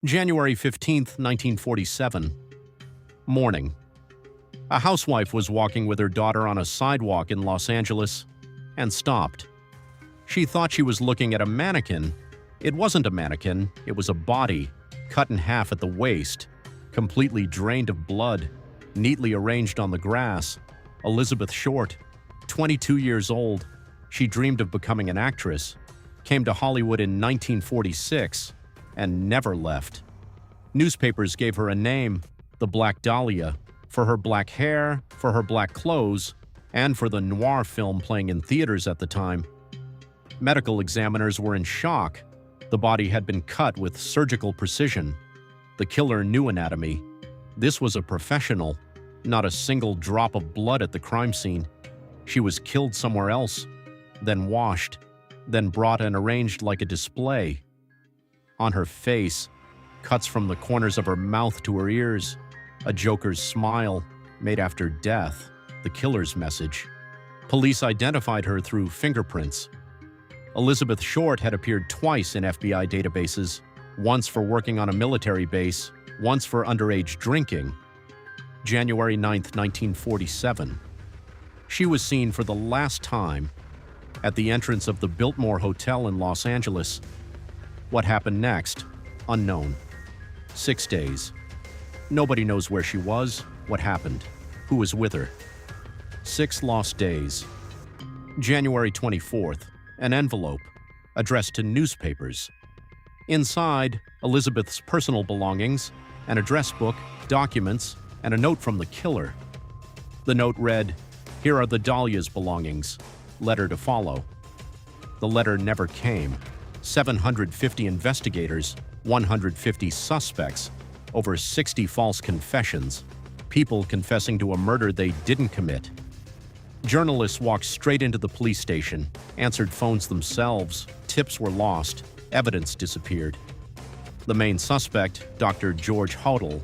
January 15, 1947. Morning. A housewife was walking with her daughter on a sidewalk in Los Angeles and stopped. She thought she was looking at a mannequin. It wasn't a mannequin, it was a body, cut in half at the waist, completely drained of blood, neatly arranged on the grass. Elizabeth Short, 22 years old. She dreamed of becoming an actress, came to Hollywood in 1946, and never left. Newspapers gave her a name, the Black Dahlia, for her black hair, for her black clothes, and for the noir film playing in theaters at the time. Medical examiners were in shock. The body had been cut with surgical precision. The killer knew anatomy. This was a professional, not a single drop of blood at the crime scene. She was killed somewhere else, then washed, then brought and arranged like a display. On her face, cuts from the corners of her mouth to her ears, a Joker's smile made after death, the killer's message. Police identified her through fingerprints. Elizabeth Short had appeared twice in FBI databases, once for working on a military base, once for underage drinking. January 9, 1947. She was seen for the last time at the entrance of the Biltmore Hotel in Los Angeles. What happened next? Unknown. 6 days. Nobody knows where she was, what happened, who was with her. 6 lost days. January 24th. An envelope, addressed to newspapers. Inside, Elizabeth's personal belongings, an address book, documents, and a note from the killer. The note read, "Here are the Dahlia's belongings. Letter to follow." The letter never came. 750 investigators, 150 suspects, over 60 false confessions, people confessing to a murder they didn't commit. Journalists walked straight into the police station, answered phones themselves, tips were lost, evidence disappeared. The main suspect, Dr. George Hodel,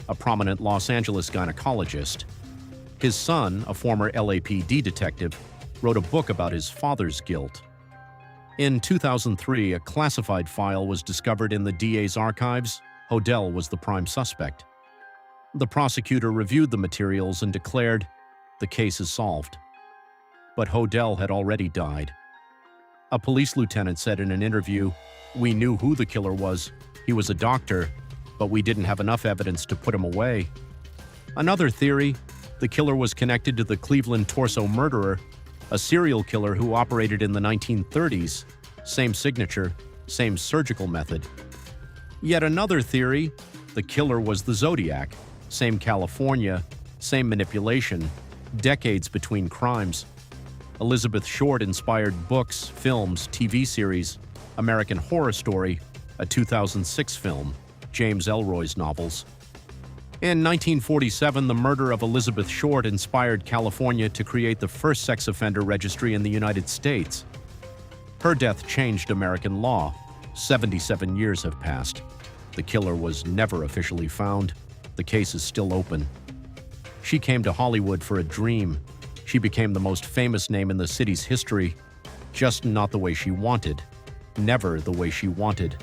a prominent Los Angeles gynecologist. His son, a former LAPD detective, wrote a book about his father's guilt. In 2003, a classified file was discovered in the DA's archives. Hodel was the prime suspect. The prosecutor reviewed the materials and declared, "The case is solved." But Hodel had already died. A police lieutenant said in an interview, "We knew who the killer was. He was a doctor, but we didn't have enough evidence to put him away." Another theory, the killer was connected to the Cleveland torso murderer, a serial killer who operated in the 1930s. Same signature, same surgical method. Yet another theory, the killer was the Zodiac. Same California, same manipulation, decades between crimes. Elizabeth Short inspired books, films, TV series, American Horror Story, a 2006 film, James Ellroy's novels. In 1947, the murder of Elizabeth Short inspired California to create the first sex offender registry in the United States. Her death changed American law. 77 years have passed. The killer was never officially found. The case is still open. She came to Hollywood for a dream. She became the most famous name in the city's history, just not the way she wanted, never the way she wanted.